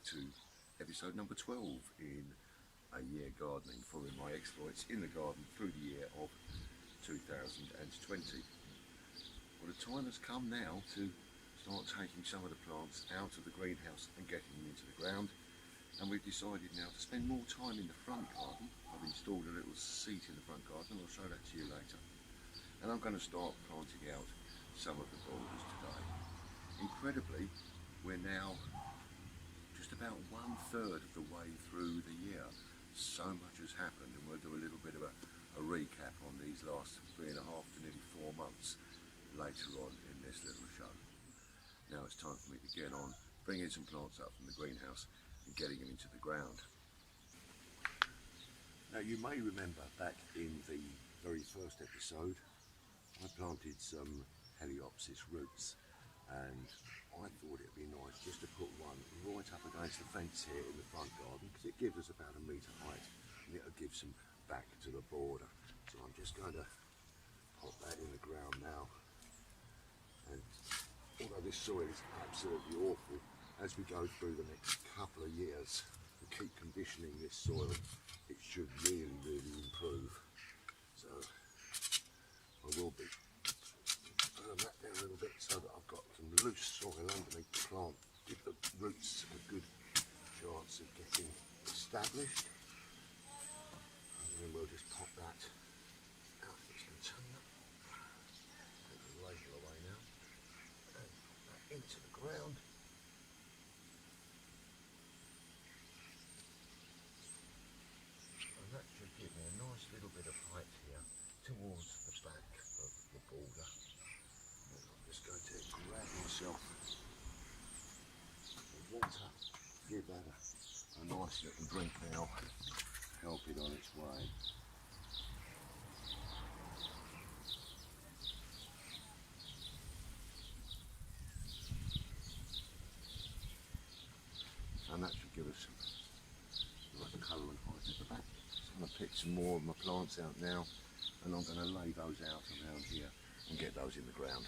back to episode number 12 in a year gardening, following my exploits in the garden through the year of 2020. Well, the time has come now to start taking some of the plants out of the greenhouse and getting them into the ground, and we've decided now to spend more time in the front garden. I've installed a little seat in the front garden, I'll show that to you later, and I'm going to start planting out some of the boulders today. Incredibly, we're now just about 1/3 of the way through the year. So much has happened, and we'll do a little bit of a recap on these last 3.5 to nearly 4 months later on in this little show. Now it's time for me to get on bringing some plants up from the greenhouse and getting them into the ground. Now you may remember back in the very first episode I planted some Heliopsis roots, and I thought it'd be nice just to put one right up against the fence here in the front garden, because it gives us about 1 metre height and it'll give some back to the border. So I'm just going to pop that in the ground now, and although this soil is absolutely awful, as we go through the next couple of years and keep conditioning this soil, it should really improve. So I will be firm that down a little bit so that I've got some loose soil underneath the plant, give the roots a good chance of getting established, and then we'll just pop that out of this container, take the label away now, and pop that into the ground. And that should give me a nice little bit of height here towards the back of the border. I'm just going to grab myself some water, give that a nice little drink now, help it on its way. And that should give us some nice colour and height at the back. So I'm going to pick some more of my plants out now, and I'm going to lay those out around here and get those in the ground.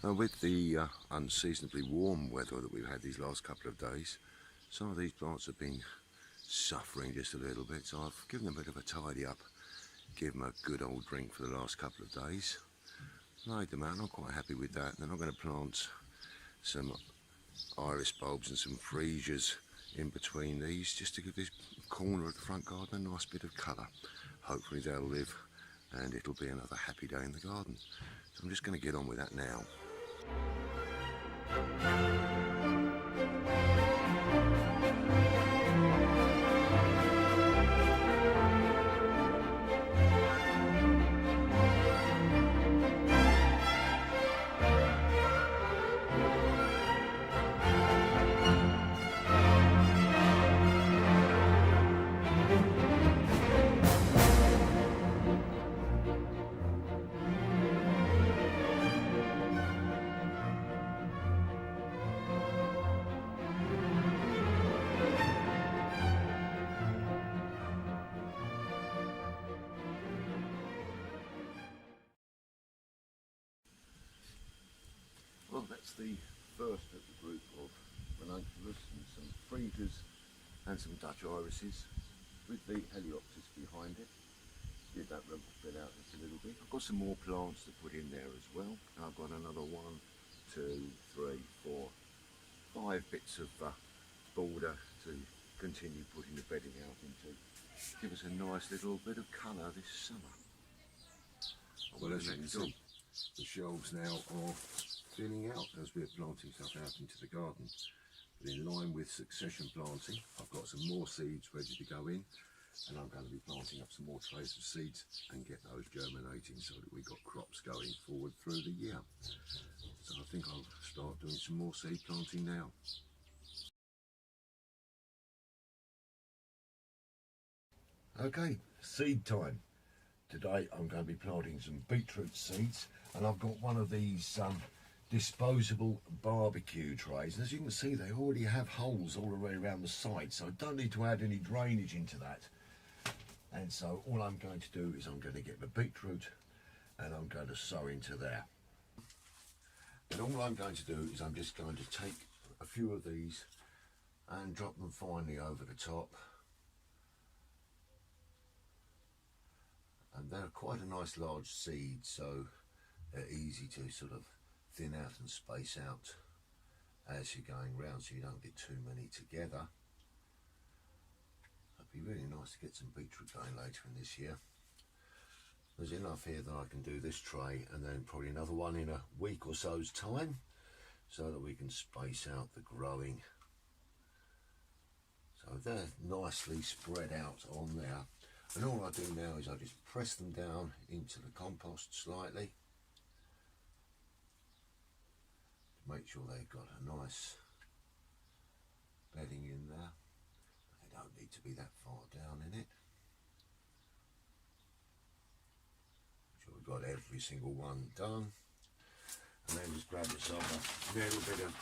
With the unseasonably warm weather that we've had these last couple of days, some of these plants have been suffering just a little bit, so I've given them a bit of a tidy up, give them a good old drink for the last couple of days, laid them out, and I'm quite happy with that. And then I'm going to plant some iris bulbs and some freesias in between these, just to give this corner of the front garden a nice bit of colour. Hopefully they'll live and it'll be another happy day in the garden. So I'm just going to get on with that now. Well, that's the first of the group of ranunculus and some freesias and some Dutch irises with the Heliopsis behind it. Give that rumble bit out just a little bit. I've got some more plants to put in there as well. I've got another 1, 2, 3, 4, 5 bits of border to continue putting the bedding out into. Give us a nice little bit of colour this summer. Well, as you can see, the shelves now are filling out as we're planting stuff out into the garden. But in line with succession planting, I've got some more seeds ready to go in, and I'm going to be planting up some more trays of seeds and get those germinating so that we've got crops going forward through the year. So I think I'll start doing some more seed planting now. Okay, seed time. Today I'm going to be planting some beetroot seeds, and I've got one of these disposable barbecue trays, and as you can see they already have holes all the way around the side, so I don't need to add any drainage into that. And so all I'm going to do is I'm going to get the beetroot and I'm going to sow into there. And all I'm going to do is I'm just going to take a few of these and drop them finely over the top. And they're quite a nice large seed, so they're easy to sort of thin out and space out as you're going round, so you don't get too many together. It'd be really nice to get some beetroot going later in this year. There's enough here that I can do this tray and then probably another one in a week or so's time, so that we can space out the growing. So they're nicely spread out on there, and all I do now is I just press them down into the compost slightly to make sure they've got a nice bedding in there. They don't need to be that far down in it. So we've got every single one done, and then just grab yourself a little bit of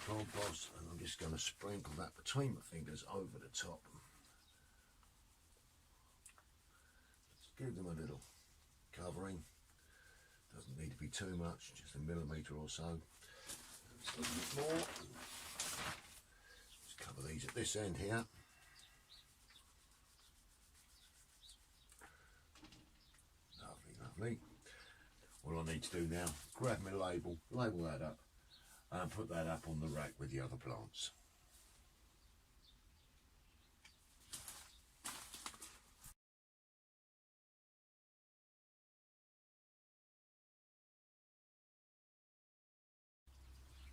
compost, and I'm just going to sprinkle that between my fingers over the top. Just give them a little covering. Doesn't need to be too much, just a millimetre or so. Just a little bit more. Just cover these at this end here. Lovely, lovely. All I need to do now, grab my label that up, and put that up on the rack with the other plants.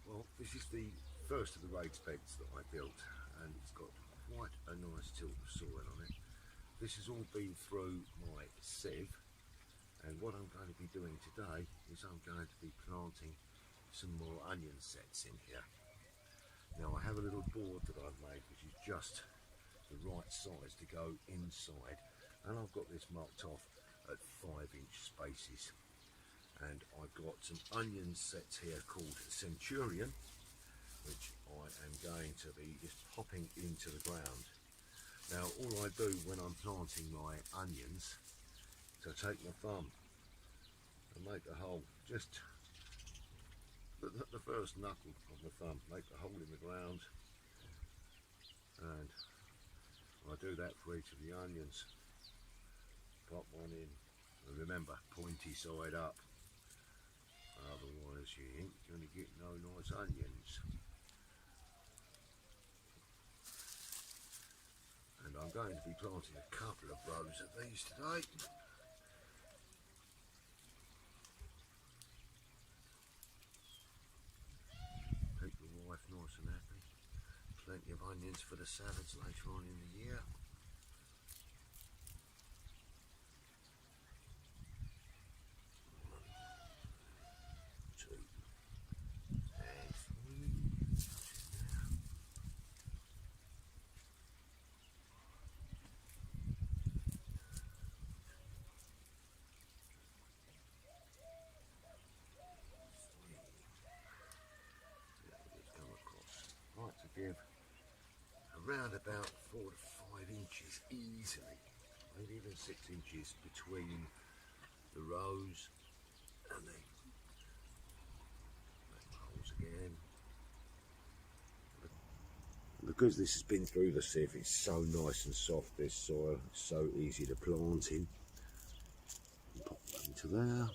Well, this is the first of the raised beds that I built, and it's got quite a nice tilt of soil on it. This has all been through my sieve, and what I'm going to be doing today is I'm going to be planting some more onion sets in here. Now I have a little board that I've made which is just the right size to go inside, and I've got this marked off at 5-inch spaces, and I've got some onion sets here called Centurion, which I am going to be just popping into the ground. Now all I do when I'm planting my onions is I take my thumb and make a hole, just the first knuckle of my thumb, make a hole in the ground, and I do that for each of the onions. Pop one in, and remember, pointy side up, otherwise you ain't going to get no nice onions. And I'm going to be planting a couple of rows of these today. Nice and happy. Plenty of onions for the salads later on in the year. Two and three. Give around about 4 to 5 inches easily, maybe even 6 inches between the rows, and then make holes again. Because this has been through the sieve, it's so nice and soft, this soil, it's so easy to plant in. Pop that into there.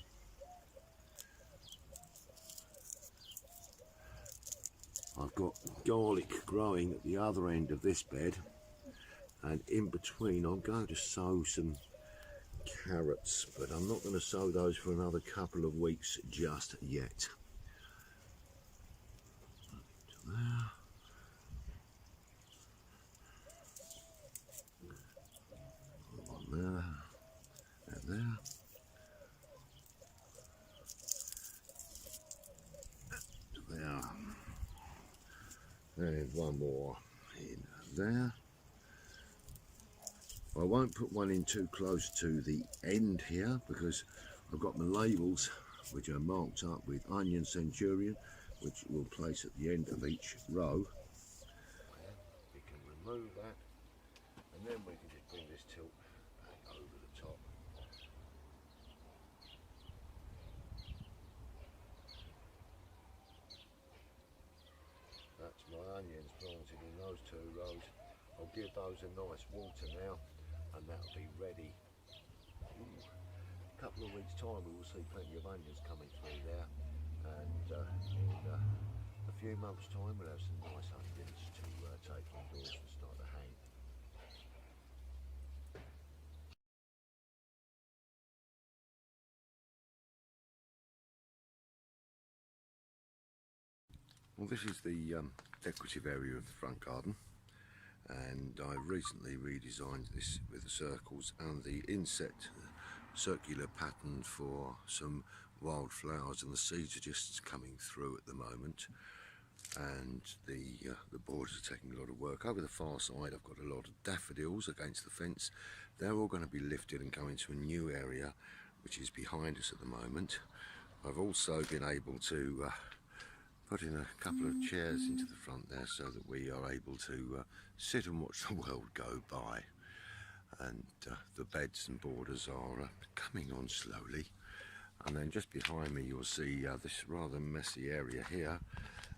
I've got garlic growing at the other end of this bed, and in between I'm going to sow some carrots, but I'm not going to sow those for another couple of weeks just yet. There. One there, and there. There. And one more in there. I won't put one in too close to the end here because I've got my labels which are marked up with Onion Centurion, which we'll place at the end of each row. We can remove that, and then we can just bring this tilt back over the top. onions planted in those 2 rows. I'll give those a nice water now, and that'll be ready. Ooh. A couple of weeks' time we will see plenty of onions coming through there, and in a few months' time we'll have some nice onions to take indoors and start to hang. Well, this is the decorative area of the front garden, and I recently redesigned this with the circles and the inset circular pattern for some wildflowers, and the seeds are just coming through at the moment, and the borders are taking a lot of work. Over the far side I've got a lot of daffodils against the fence. They're all going to be lifted and go into a new area which is behind us at the moment. I've also been able to put in a couple of chairs into the front there so that we are able to sit and watch the world go by. And the beds and borders are coming on slowly. And then just behind me you'll see this rather messy area here,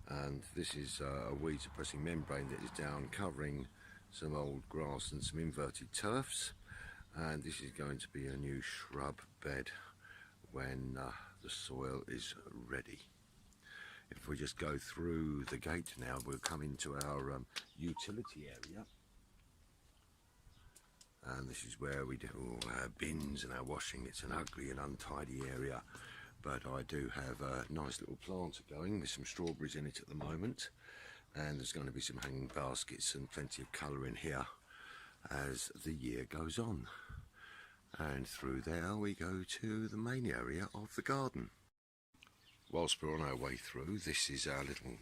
and this is a weed suppressing membrane that is down covering some old grass and some inverted turfs, and this is going to be a new shrub bed when the soil is ready. If we just go through the gate now, we'll come into our utility area, and this is where we do all our bins and our washing. It's an ugly and untidy area, but I do have a nice little planter going with some strawberries in it at the moment, and there's going to be some hanging baskets and plenty of colour in here as the year goes on. And through there we go to the main area of the garden. Whilst we're on our way through, this is our little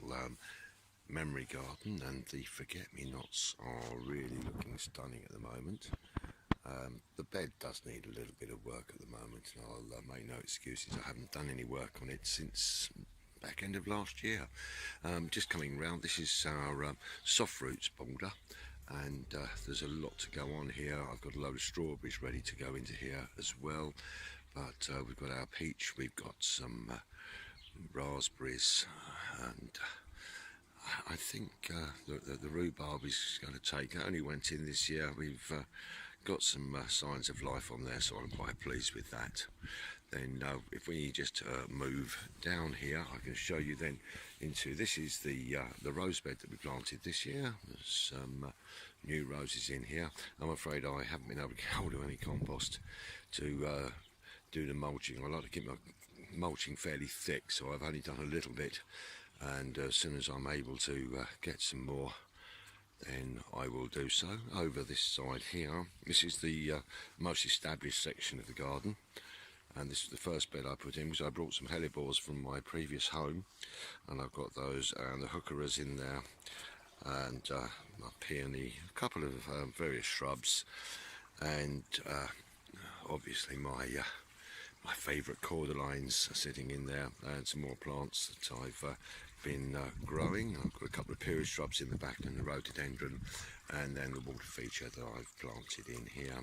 memory garden, and the forget-me-nots are really looking stunning at the moment. The bed does need a little bit of work at the moment, and I'll make no excuses. I haven't done any work on it since back end of last year. Just coming round, this is our soft roots border, and there's a lot to go on here. I've got a load of strawberries ready to go into here as well, but we've got our peach, we've got some raspberries, and I think the rhubarb is going to take. It only went in this year. We've got some signs of life on there, so I'm quite pleased with that. Then if we just move down here, I can show you then into, this is the rose bed that we planted this year. There's some new roses in here. I'm afraid I haven't been able to get hold of any compost to do the mulching. I like to keep my mulching fairly thick, so I've only done a little bit, and as soon as I'm able to get some more, then I will do so. Over this side here, this is the most established section of the garden, and this is the first bed I put in because I brought some hellebores from my previous home, and I've got those and the heucheras in there, and my peony, a couple of various shrubs, and obviously my favourite cordylines sitting in there, and some more plants that I've been growing. I've got a couple of period shrubs in the back and the rhododendron, and then the water feature that I've planted in here.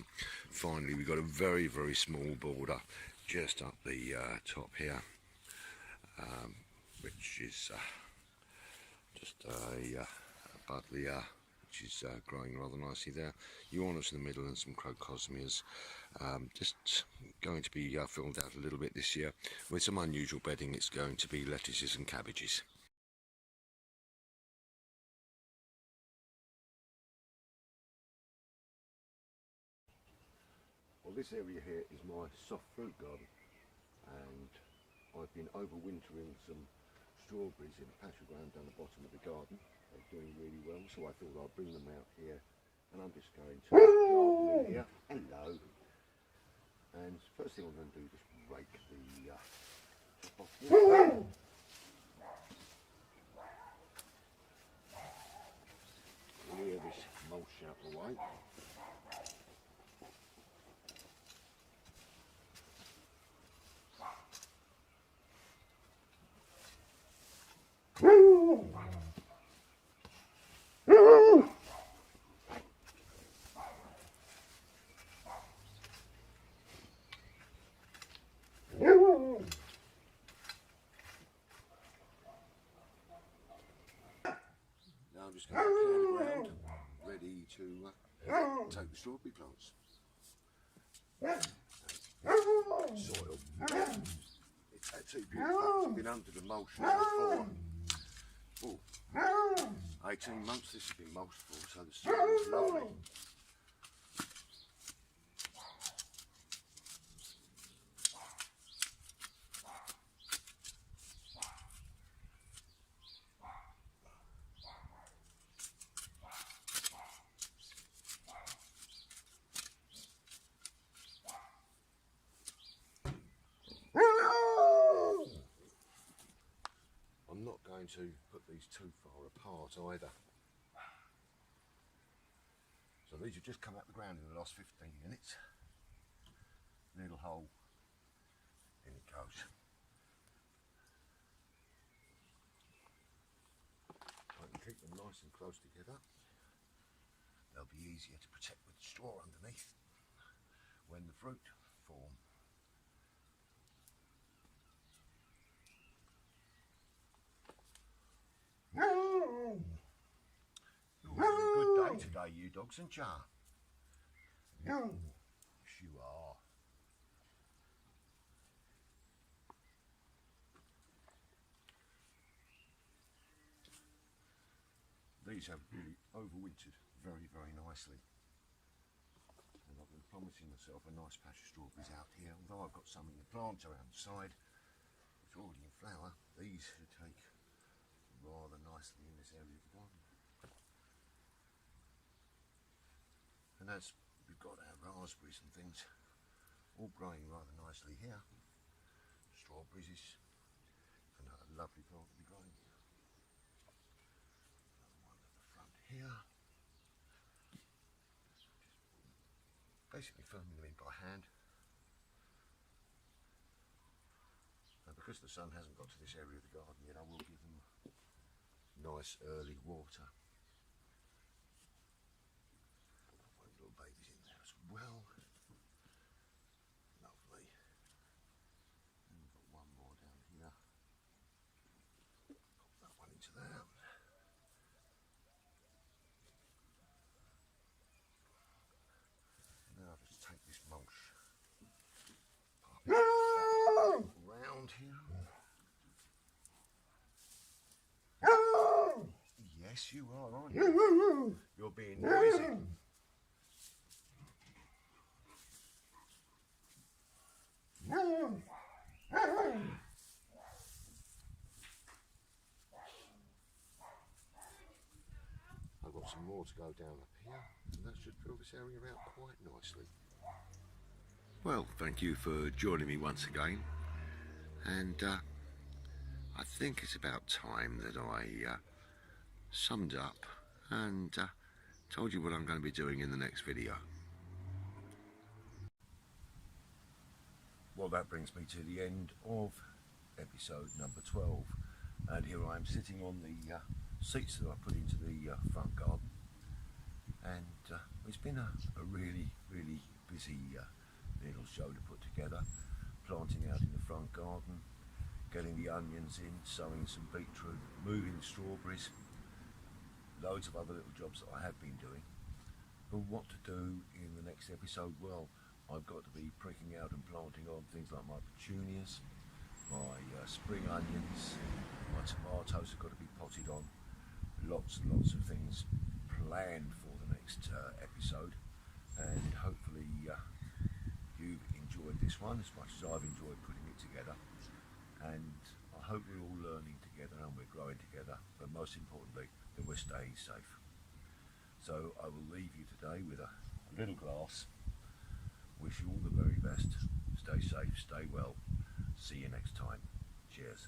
Finally, we've got a very, very small border just up the top here, which is just a buddleia, which is growing rather nicely there. Euonymus in the middle, and some crocosmias. Just going to be filled out a little bit this year with some unusual bedding. It's going to be lettuces and cabbages. Well, this area here is my soft fruit garden, and I've been overwintering some strawberries in a patch of ground down the bottom of the garden. They're doing really well, so I thought I'd bring them out here, and I'm just going to garden in here. Hello. And first thing I'm going to do is just rake the top off here. Clear this mulch out the way. Now strawberry plants. Soil. It's actually beautiful. It's been under the mulch now for 18 months this has been mulched for, so the soil is lovely. I'm not going to put these too far apart either. So these have just come out the ground in the last 15 minutes. Little hole, in it goes. I can keep them nice and close together. They'll be easier to protect with straw underneath when the fruit form. You're having a good day today, you dogs, and Jar. Yes, you are. These have really overwintered very, very nicely. And I've been promising myself a nice patch of strawberries out here. Although I've got some in the plant around the side, it's already in flower. These should take rather nicely in this area of the garden. And as we've got our raspberries and things all growing rather nicely here, strawberries is another lovely plant to be growing. Another one at the front here. Just basically firming them in by hand. And because the sun hasn't got to this area of the garden yet, I will give them nice early water. One little baby's in there as well. Lovely. And we've got one more down here. Pop that one into there. Now I'll just take this mulch round here. Yes, you are, aren't you? You're being noisy. I've got some more to go down up here, and that should fill this area out quite nicely. Well, thank you for joining me once again, and I think it's about time that I summed up and told you what I'm going to be doing in the next video. Well, that brings me to the end of episode number 12, and here I am sitting on the seats that I put into the front garden, and it's been a really busy little show to put together, planting out in the front garden, getting the onions in, sowing some beetroot, moving the strawberries, loads of other little jobs that I have been doing. But what to do in the next episode? Well, I've got to be pricking out and planting on things like my petunias, my spring onions, my tomatoes have got to be potted on. Lots and lots of things planned for the next episode, and hopefully you've enjoyed this one as much as I've enjoyed putting it together. And I hope we're all learning together and we're growing together, but most importantly that we're staying safe. So I will leave you today with a little glass. Wish you all the very best. Stay safe, stay well. See you next time. Cheers.